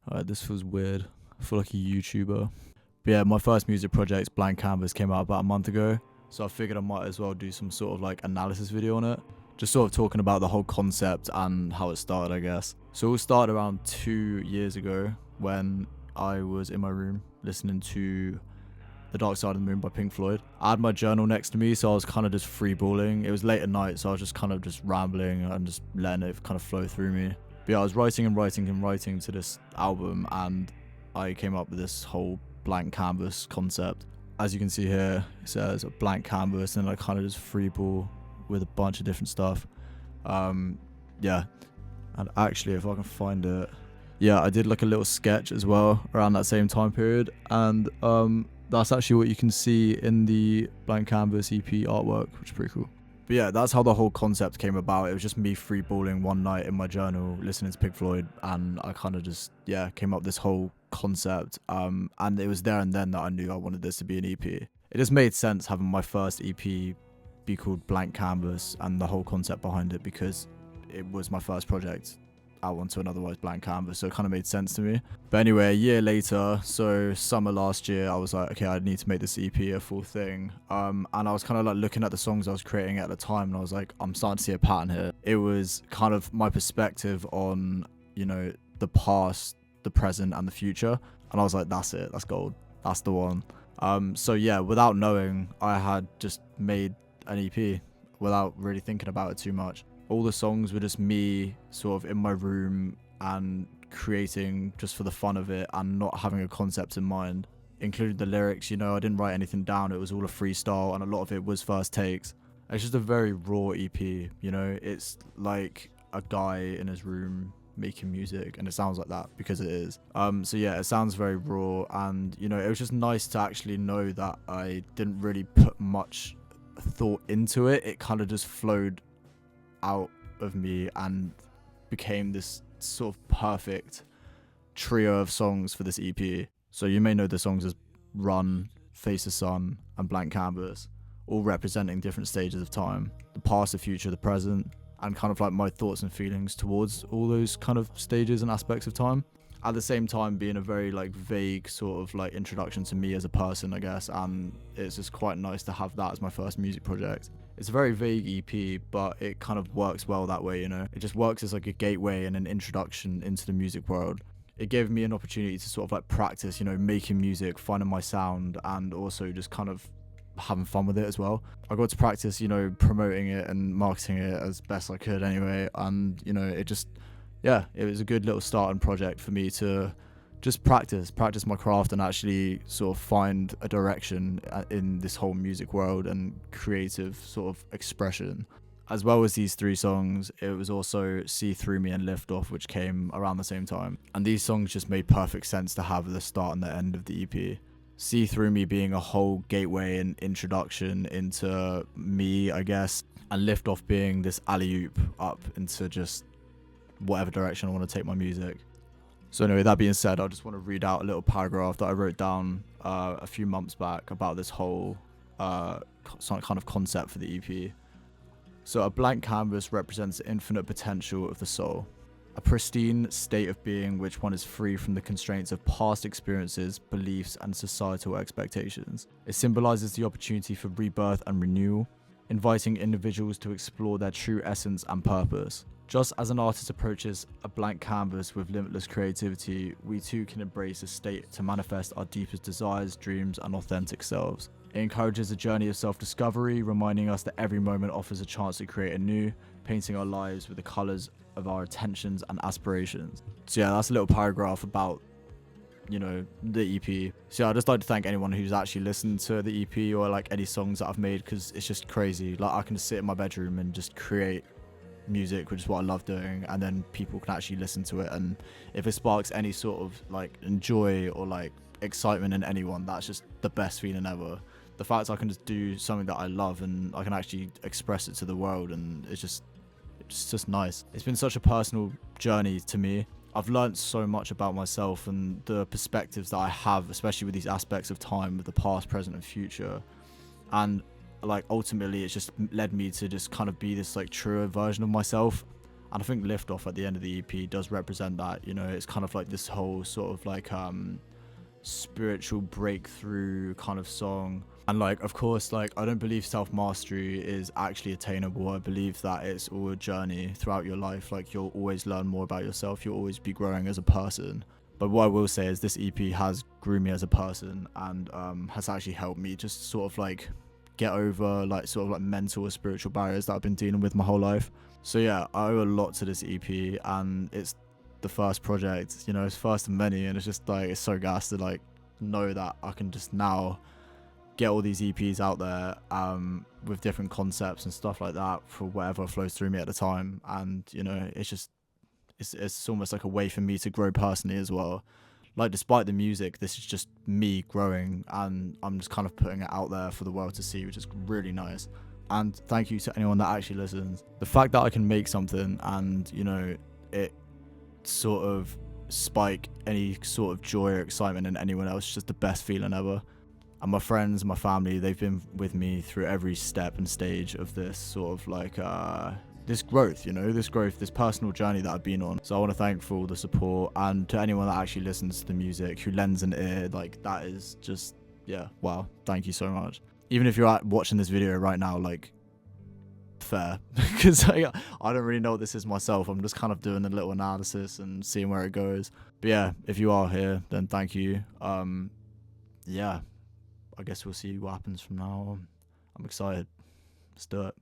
Alright, this feels weird. I feel like a YouTuber. But yeah, my first music project, Blank Canvas, came out about a month ago. So I figured I might as well do some sort of like analysis video on it. Just sort of talking about the whole concept and how it started, I guess. So it all started around 2 years ago when I was in my room listening to The Dark Side of the Moon by Pink Floyd. I had my journal next to me, so I was kind of just freeballing. It was late at night, so I was just kind of just rambling and just letting it kind of flow through me. But yeah, I was writing to this album, and I came up with this whole blank canvas concept. As you can see here, it says a blank canvas, and I kind of just freeball with a bunch of different stuff. Yeah, and actually, if I can find it, yeah, I did like a little sketch as well around that same time period, and that's actually what you can see in the blank canvas EP artwork, which is pretty cool. But yeah, that's how the whole concept came about. It was just me freeballing one night in my journal, listening to Pink Floyd, and I kind of just, yeah, came up with this whole concept. And it was there and then that I knew I wanted this to be an EP. It just made sense having my first EP be called Blank Canvas and the whole concept behind it, because it was my first project out onto an otherwise blank canvas, so it kind of made sense to me. But anyway, a year later, so summer last year, I was like, okay, I need to make this EP a full thing. And I was kind of like looking at the songs I was creating at the time, and I was like, I'm starting to see a pattern here. It was kind of my perspective on, you know, the past, the present, and the future. And I was like, that's it, that's gold, that's the one. So yeah, without knowing, I had just made an EP without really thinking about it too much. All the songs were just me sort of in my room and creating just for the fun of it and not having a concept in mind, including the lyrics. You know, I didn't write anything down. It was all a freestyle, and a lot of it was first takes. It's just a very raw EP, you know. It's like a guy in his room making music, and it sounds like that because it is. So yeah, it sounds very raw, and you know, it was just nice to actually know that I didn't really put much thought into it. It kind of just flowed out of me and became this sort of perfect trio of songs for this EP. So you may know the songs as Run, Face the Sun, and Blank Canvas, all representing different stages of time: the past, the future, the present, and kind of like my thoughts and feelings towards all those kind of stages and aspects of time. At the same time being a very like vague sort of like introduction to me as a person, I guess, and it's just quite nice to have that as my first music project. It's a very vague EP, but it kind of works well that way, you know. It just works as like a gateway and an introduction into the music world. It gave me an opportunity to sort of like practice, you know, making music, finding my sound, and also just kind of having fun with it as well. I got to practice, you know, promoting it and marketing it as best I could anyway, and you know, it just, yeah, it was a good little starting project for me to just practice my craft and actually sort of find a direction in this whole music world and creative sort of expression. As well as these 3 songs, it was also See Through Me and Lift Off, which came around the same time. And these songs just made perfect sense to have at the start and the end of the EP. See Through Me being a whole gateway and introduction into me, I guess, and Lift Off being this alley-oop up into just whatever direction I want to take my music. So anyway, that being said, I just want to read out a little paragraph that I wrote down a few months back about this whole kind of concept for the EP. So a blank canvas represents the infinite potential of the soul, a pristine state of being which one is free from the constraints of past experiences, beliefs, and societal expectations. It symbolizes the opportunity for rebirth and renewal, inviting individuals to explore their true essence and purpose. Just as an artist approaches a blank canvas with limitless creativity, we too can embrace a state to manifest our deepest desires, dreams, and authentic selves. It encourages a journey of self-discovery, reminding us that every moment offers a chance to create anew, painting our lives with the colours of our intentions and aspirations. So yeah, that's a little paragraph about, you know, the EP. So yeah, I'd just like to thank anyone who's actually listened to the EP or like any songs that I've made, because it's just crazy. Like, I can just sit in my bedroom and just create music, which is what I love doing, and then people can actually listen to it, and if it sparks any sort of like joy or like excitement in anyone, that's just the best feeling ever. The fact I can just do something that I love and I can actually express it to the world, and it's just nice. It's been such a personal journey to me. I've learned so much about myself and the perspectives that I have, especially with these aspects of time, with the past, present, and future. And like ultimately it's just led me to just kind of be this like truer version of myself. And I think Liftoff at the end of the EP does represent that. You know, it's kind of like this whole sort of like spiritual breakthrough kind of song. And like, of course, like, I don't believe self-mastery is actually attainable. I believe that it's all a journey throughout your life. Like, you'll always learn more about yourself, you'll always be growing as a person. But what I will say is this EP has grew me as a person, and has actually helped me just sort of like get over like sort of like mental or spiritual barriers that I've been dealing with my whole life. So yeah, I owe a lot to this EP, and it's the first project, you know, it's first of many, and it's just like, it's so gas to like know that I can just now get all these EPs out there with different concepts and stuff like that for whatever flows through me at the time. And you know, it's just it's almost like a way for me to grow personally as well. Like, despite the music, this is just me growing, and I'm just kind of putting it out there for the world to see, which is really nice. And thank you to anyone that actually listens. The fact that I can make something and, you know, it sort of spike any sort of joy or excitement in anyone else is just the best feeling ever. And my friends, my family, they've been with me through every step and stage of this sort of like this growth, you know, this personal journey that I've been on. So I want to thank for all the support, and to anyone that actually listens to the music, who lends an ear, like, that is just, yeah, wow, thank you so much. Even if you're watching this video right now, like, fair, because I don't really know what this is myself. I'm just kind of doing a little analysis and seeing where it goes. But yeah, if you are here, then thank you. Yeah, I guess we'll see what happens from now on. I'm excited. Let's do it.